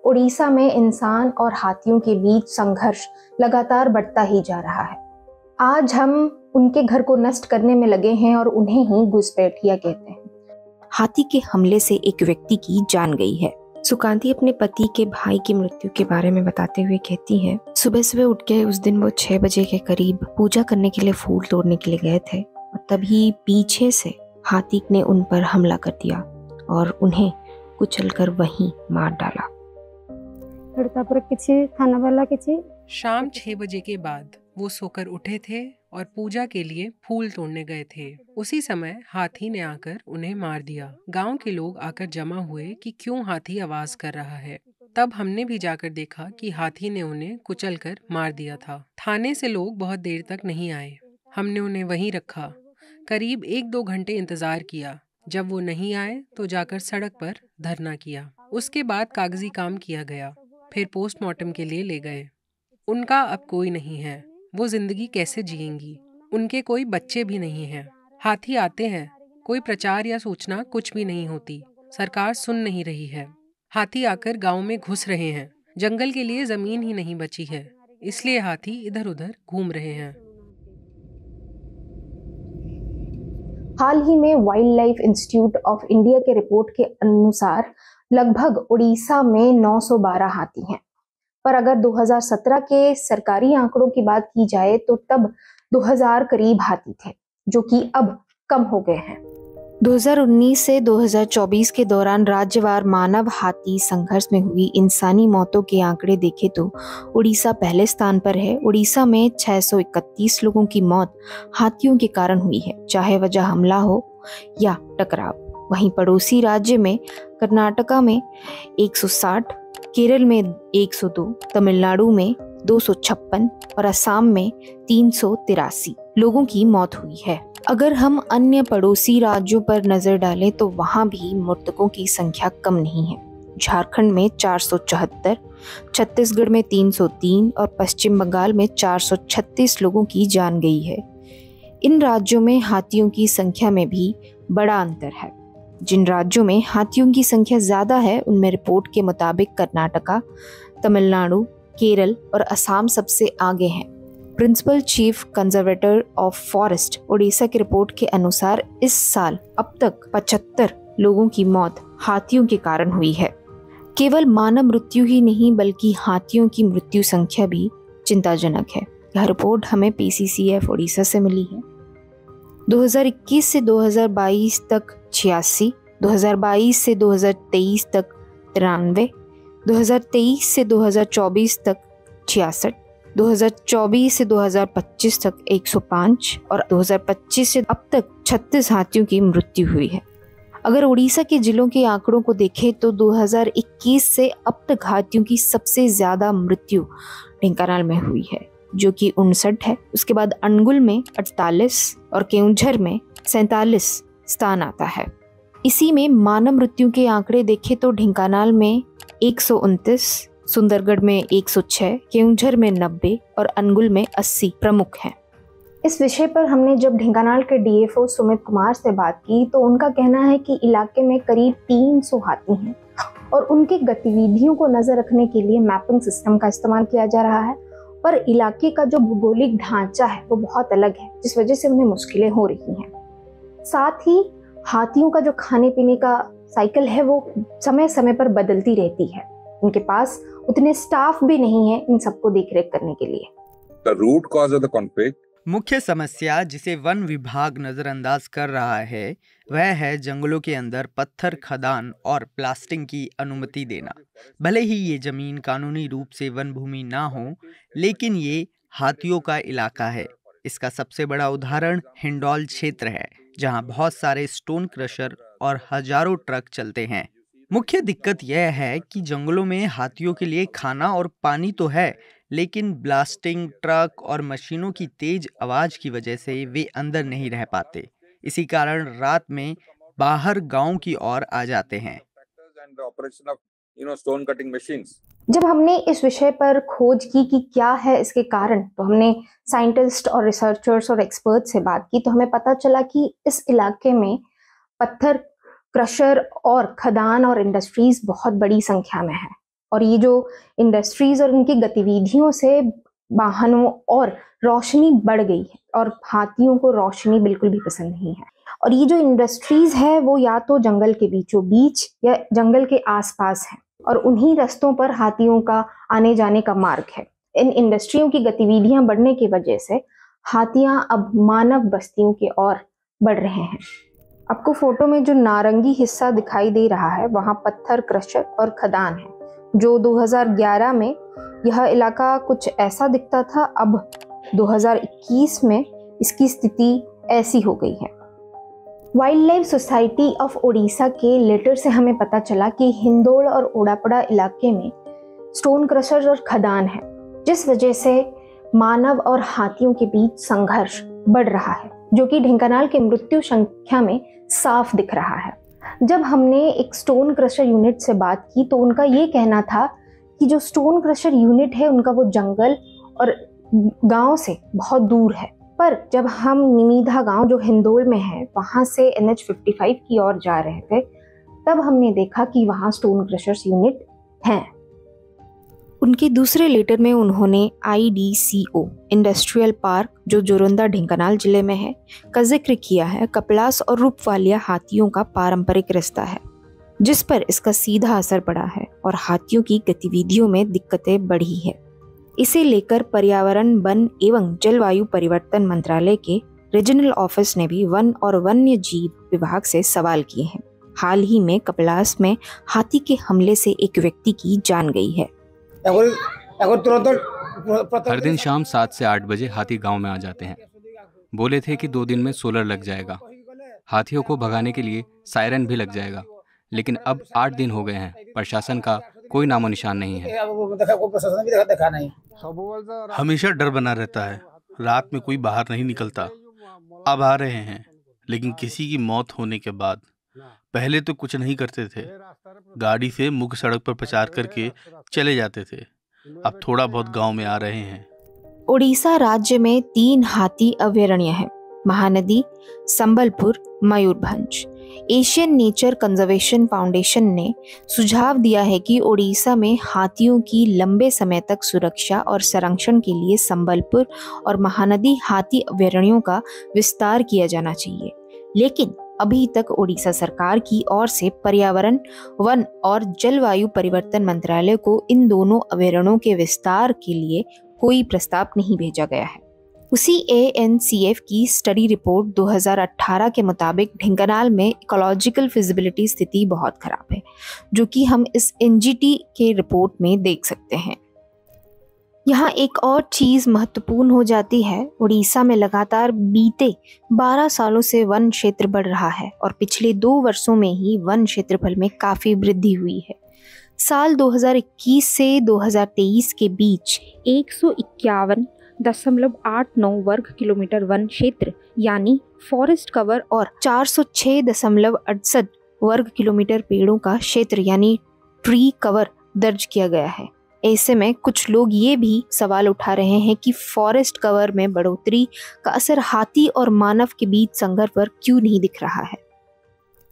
उड़ीसा में इंसान और हाथियों के बीच संघर्ष लगातार बढ़ता ही जा रहा है। आज हम उनके घर को नष्ट करने में लगे हैं और उन्हें ही घुसपैठिया कहते हैं। हाथी के हमले से एक व्यक्ति की जान गई है। सुकांती अपने पति के भाई की मृत्यु के बारे में बताते हुए कहती है, सुबह सुबह उठ के उस दिन वो 6 बजे के करीब पूजा करने के लिए फूल तोड़ने के लिए गए थे और तभी पीछे से हाथी ने उन पर हमला कर दिया और उन्हें कुचलकर वहीं मार डाला। शाम 6 बजे के बाद वो सोकर उठे थे और पूजा के लिए फूल तोड़ने गए थे। उसी समय हाथी ने आकर उन्हें मार दिया। गांव के लोग आकर जमा हुए कि क्यों हाथी आवाज कर रहा है। तब हमने भी जाकर देखा कि हाथी ने उन्हें कुचलकर मार दिया था। थाने से लोग बहुत देर तक नहीं आए। हमने उन्हें वहीं रखा। करीब 1-2 घंटे इंतजार किया। जब वो नहीं आए तो जाकर सड़क पर धरना किया। उसके बाद कागजी काम किया गया। फिर पोस्टमार्टम के लिए ले गए। उनका अब कोई नहीं है। वो जिंदगी कैसे जिएंगी? उनके कोई बच्चे भी नहीं हैं। हाथी आते हैं, कोई प्रचार या सूचना कुछ भी नहीं होती। सरकार सुन नहीं रही है। हाथी आकर गांव में घुस रहे हैं। जंगल के लिए जमीन ही नहीं बची है, इसलिए हाथी इधर उधर घूम रहे हैं। हाल ही में wild life institute of India के रिपोर्ट के अनुसार लगभग उड़ीसा में 912 हाथी हैं। पर अगर 2017 के सरकारी आंकड़ों की बात की जाए तो तब 2000 करीब हाथी थे, जो कि अब कम हो गए हैं। 2019 से 2024 के दौरान राज्यवार मानव हाथी संघर्ष में हुई इंसानी मौतों के आंकड़े देखें तो उड़ीसा पहले स्थान पर है। उड़ीसा में 631 लोगों की मौत हाथियों के कारण हुई है, चाहे वजह हमला हो या टकराव। वहीं पड़ोसी राज्य में कर्नाटका में 160, केरल में 102, तमिलनाडु में 256 और असम में 383 लोगों की मौत हुई है। अगर हम अन्य पड़ोसी राज्यों पर नजर डालें तो वहां भी मृतकों की संख्या कम नहीं है। झारखंड में 474, छत्तीसगढ़ में 303 और पश्चिम बंगाल में 436 लोगों की जान गई है। इन राज्यों में हाथियों की संख्या में भी बड़ा अंतर है। जिन राज्यों में हाथियों की संख्या ज्यादा है उनमें रिपोर्ट के मुताबिक कर्नाटका, तमिलनाडु, केरल और असम सबसे आगे हैं। Principal chief conservator of forest Orissa की रिपोर्ट के अनुसार इस साल अब तक 75 लोगों की मौत हाथियों के कारण हुई है। केवल मानव मृत्यु ही नहीं बल्कि हाथियों की मृत्यु संख्या भी चिंताजनक है। यह रिपोर्ट हमें PCCF उड़ीसा से मिली है। 2021 से 2022 तक 86, 2022 से 2023 तक 93, 2023 से 2024 तक 66, 2024 से 2025 तक 105 और 2025 से अब तक 36 हाथियों की मृत्यु हुई है। अगर उड़ीसा के जिलों के आंकड़ों को देखें तो 2021 से अब तक हाथियों की सबसे ज्यादा मृत्यु ढेंकानाल में हुई है, जो कि 59 है। उसके बाद अनुगुल में 48 और केउंझर में 47 स्थान आता है। इसी में मानव मृत्यु के आंकड़े देखें तो ढेंकानाल में 129, सुंदरगढ़ में 106, केउंझर में 90 और अनुगुल में 80 प्रमुख हैं। इस विषय पर हमने जब ढेंकानाल के DFO सुमित कुमार से बात की तो उनका कहना है कि इलाके में करीब 300 हाथी हैं और उनकी गतिविधियों को नजर रखने के लिए मैपिंग सिस्टम का इस्तेमाल किया जा रहा है। पर इलाके का जो भौगोलिक ढांचा है वो बहुत अलग है, जिस वजह से उन्हें मुश्किलें हो रही हैं। साथ ही हाथियों का जो खाने पीने का साइकिल है वो समय समय पर बदलती रहती है। उनके पास उतने स्टाफ भी नहीं है इन सबको देखरेख करने के लिए। The root cause of the conflict, मुख्य समस्या जिसे वन विभाग नजरअंदाज कर रहा है वह है जंगलों के अंदर पत्थर खदान और प्लास्टिंग की अनुमति देना। भले ही ये जमीन कानूनी रूप से वन भूमि ना हो, लेकिन ये हाथियों का इलाका है। इसका सबसे बड़ा उदाहरण हिंडौल क्षेत्र है, जहां बहुत सारे स्टोन क्रशर और हजारों ट्रक चलते हैं। मुख्य दिक्कत यह है कि जंगलों में हाथियों के लिए खाना और पानी तो है, लेकिन ब्लास्टिंग, ट्रक और मशीनों की तेज आवाज की वजह से वे अंदर नहीं रह पाते। इसी कारण रात में बाहर गांव की ओर आ जाते हैं। जब हमने इस विषय पर खोज की कि क्या है इसके कारण, तो हमने साइंटिस्ट और रिसर्चर्स और एक्सपर्ट से बात की तो हमें पता चला कि इस इलाके में पत्थर क्रशर और खदान और इंडस्ट्रीज बहुत बड़ी संख्या में है, और ये जो इंडस्ट्रीज और इनकी गतिविधियों से वाहनों और रोशनी बढ़ गई है, और हाथियों को रोशनी बिल्कुल भी पसंद नहीं है। और ये जो इंडस्ट्रीज है वो या तो जंगल के बीचों बीच या जंगल के आसपास है, और उन्हीं रास्तों पर हाथियों का आने जाने का मार्ग है। इन इंडस्ट्रियों की गतिविधियां बढ़ने की वजह से हाथियां अब मानव बस्तियों की ओर बढ़ रहे हैं। आपको फोटो में जो नारंगी हिस्सा दिखाई दे रहा है वहां पत्थर क्रशर और खदान है, जो 2011 में यह इलाका कुछ ऐसा दिखता था, अब 2021 में इसकी स्थिति ऐसी हो गई है। Wild life society of Odisha के लेटर से हमें पता चला कि हिंदोल और ओडापड़ा इलाके में स्टोन क्रशर और खदान है, जिस वजह से मानव और हाथियों के बीच संघर्ष बढ़ रहा है, जो कि ढेंकानाल के मृत्यु संख्या में साफ दिख रहा है। जब हमने एक स्टोन क्रशर यूनिट से बात की तो उनका ये कहना था कि जो स्टोन क्रशर यूनिट है उनका वो जंगल और गांव से बहुत दूर है। पर जब हम निमीधा गांव जो हिंदोल में है वहां से NH55 की ओर जा रहे थे, तब हमने देखा कि वहां स्टोन क्रशर्स यूनिट हैं। उनके दूसरे लेटर में उन्होंने IDCO इंडस्ट्रियल पार्क, जो जोरंदा ढेंकानाल जिले में है, का जिक्र किया है। कपलास और रूपवालिया हाथियों का पारंपरिक रास्ता है, जिस पर इसका सीधा असर पड़ा है और हाथियों की गतिविधियों में दिक्कतें बढ़ी है। इसे लेकर पर्यावरण, वन एवं जलवायु परिवर्तन मंत्रालय के रीजनल ऑफिस ने भी वन और वन्य जीव विभाग से सवाल किए हैं। हाल ही में कपलास में हाथी के हमले से एक व्यक्ति की जान गई है। हर दिन शाम 7 से 8 बजे हाथी गांव में आ जाते हैं। बोले थे कि 2 दिन में सोलर लग जाएगा। हाथियों को भगाने के लिए सायरन भी लग जाएगा, लेकिन अब 8 दिन हो गए हैं, प्रशासन का कोई नामो निशान नहीं है। हमेशा डर बना रहता है, रात में कोई बाहर नहीं निकलता। अब आ रहे हैं, लेकिन किसी की मौत होने के बाद पहले तो कुछ नहीं करते थे, गाड़ी से मुख्य सड़क पर प्रचार करके चले जाते थे। अब थोड़ा बहुत गांव में आ रहे हैं। उड़ीसा राज्य में 3 हाथी अभयारण्य हैं: Mahanadi, Sambalpur, Mayurbhanj. Asian nature conservation foundation ने सुझाव दिया है कि उड़ीसा में हाथियों की लंबे समय तक सुरक्षा और संरक्षण के लिए संबलपुर और महानदी हाथी अभयारण्यों का विस्तार किया जाना चाहिए, लेकिन अभी तक उड़ीसा सरकार की ओर से पर्यावरण, वन और जलवायु परिवर्तन मंत्रालय को इन दोनों अभयारण्यों के विस्तार के लिए कोई प्रस्ताव नहीं भेजा गया है। उसी ANCF की स्टडी रिपोर्ट 2018 के मुताबिक ढेंकानाल में इकोलॉजिकल फिजिबिलिटी स्थिति बहुत खराब है, जो कि हम इस NGT के रिपोर्ट में देख सकते हैं। यहाँ एक और चीज महत्वपूर्ण हो जाती है। उड़ीसा में लगातार बीते 12 सालों से वन क्षेत्र बढ़ रहा है और पिछले 2 वर्षों में ही वन क्षेत्रफल में काफी वृद्धि हुई है। साल 2021 से 2023 के बीच 151.89 वर्ग किलोमीटर वन क्षेत्र यानी फॉरेस्ट कवर और 406.68 वर्ग किलोमीटर पेड़ों का क्षेत्र यानी ट्री कवर दर्ज किया गया है। ऐसे में कुछ लोग ये भी सवाल उठा रहे हैं कि फॉरेस्ट कवर में बढ़ोतरी का असर हाथी और मानव के बीच संघर्ष पर क्यों नहीं दिख रहा है।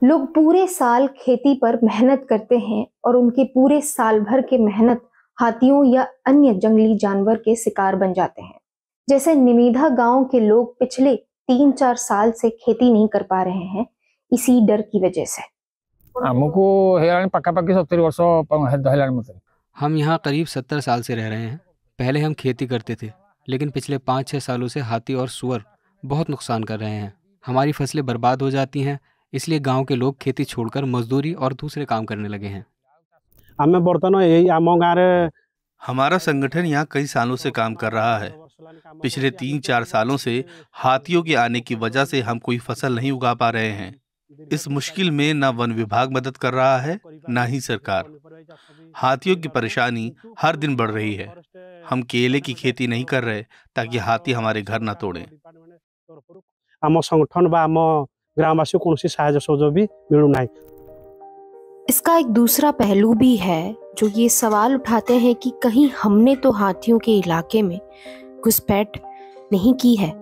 लोग पूरे साल खेती पर मेहनत करते हैं और उनके पूरे साल भर के मेहनत हाथियों या अन्य जंगली जानवर के शिकार बन जाते हैं। जैसे निमीधा गांव के लोग पिछले 3-4 साल से खेती नहीं कर पा रहे हैं इसी डर की वजह से। हम यहाँ करीब 70 साल से रह रहे हैं। पहले हम खेती करते थे, लेकिन पिछले 5-6 सालों से हाथी और सुअर बहुत नुकसान कर रहे हैं। हमारी फसलें बर्बाद हो जाती हैं, इसलिए गांव के लोग खेती छोड़कर मजदूरी और दूसरे काम करने लगे हैं। हमारा संगठन यहाँ कई सालों से काम कर रहा है। पिछले 3-4 सालों से हाथियों के आने की वजह से हम कोई फसल नहीं उगा पा रहे हैं। इस मुश्किल में न वन विभाग मदद कर रहा है, न ही सरकार। हाथियों की परेशानी हर दिन बढ़ रही है। हम केले की खेती नहीं कर रहे ताकि हाथी हमारे घर न तोड़ें। इसका एक दूसरा पहलू भी है जो ये सवाल उठाते हैं कि कहीं हमने तो हाथियों के इलाके में घुसपैठ नहीं की है।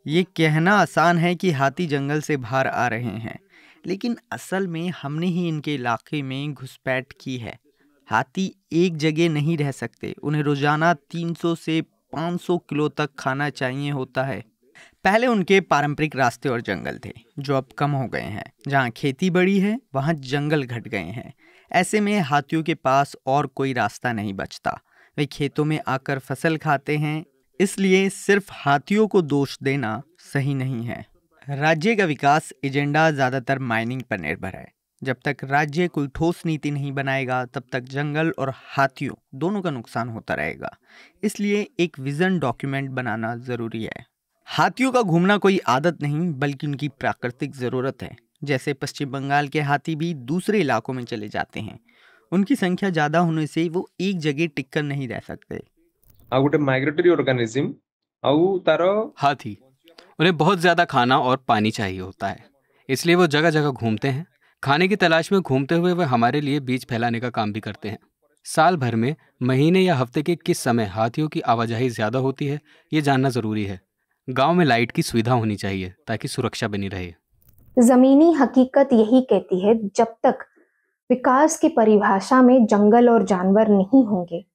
ये कहना आसान है कि हाथी जंगल से बाहर आ रहे हैं, लेकिन असल में हमने ही इनके इलाके में घुसपैठ की है। हाथी एक जगह नहीं रह सकते, उन्हें रोजाना 300 से 500 किलो तक खाना चाहिए होता है। पहले उनके पारंपरिक रास्ते और जंगल थे जो अब कम हो गए हैं। जहाँ खेती बड़ी है वहाँ जंगल घट गए हैं। ऐसे में हाथियों के पास और कोई रास्ता नहीं बचता। वे खेतों में आकर फसल खाते हैं, इसलिए सिर्फ हाथियों को दोष देना सही नहीं है। राज्य का विकास एजेंडा ज़्यादातर माइनिंग पर निर्भर है। जब तक राज्य कोई ठोस नीति नहीं बनाएगा तब तक जंगल और हाथियों दोनों का नुकसान होता रहेगा। इसलिए एक विजन डॉक्यूमेंट बनाना ज़रूरी है। हाथियों का घूमना कोई आदत नहीं बल्कि उनकी प्राकृतिक ज़रूरत है। जैसे पश्चिम बंगाल के हाथी भी दूसरे इलाकों में चले जाते हैं। उनकी संख्या ज़्यादा होने से वो एक जगह टिककर नहीं रह सकते। गोटे माइग्रेटरी ऑर्गेनिज्म तार हाथी, उन्हें बहुत ज़्यादा खाना और पानी चाहिए होता है, इसलिए वो जगह जगह घूमते हैं। खाने की तलाश में घूमते हुए वे हमारे लिए बीज फैलाने का काम भी करते हैं। साल भर में महीने या हफ्ते के किस समय हाथियों की आवाजाही ज़्यादा होती है ये जानना ज़रूरी है। गांव में लाइट की सुविधा होनी चाहिए ताकि सुरक्षा बनी रहे। जमीनी हकीकत यही कहती है, जब तक विकास की परिभाषा में जंगल और जानवर नहीं होंगे,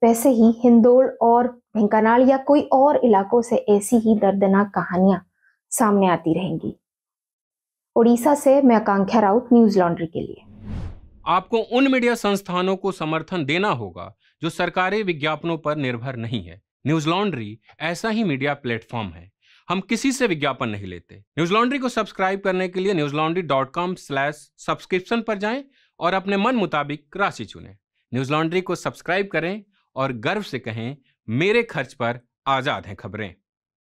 वैसे ही हिंदोल और ढेंकानाल या कोई और इलाकों से ऐसी ही दर्दनाक कहानियां सामने आती रहेंगी। उड़ीसा से मैं आकांक्षा राउत, न्यूज लॉन्ड्री के लिए। आपको उन मीडिया संस्थानों को समर्थन देना होगा जो सरकारी विज्ञापनों पर निर्भर नहीं है। न्यूज लॉन्ड्री ऐसा ही मीडिया प्लेटफॉर्म है। हम किसी से विज्ञापन नहीं लेते। न्यूज लॉन्ड्री को सब्सक्राइब करने के लिए newslaundry.com/subscription पर जाएं और अपने मन मुताबिक राशि चुनें। न्यूज लॉन्ड्री को सब्सक्राइब करें और गर्व से कहें, मेरे खर्च पर आजाद हैं खबरें।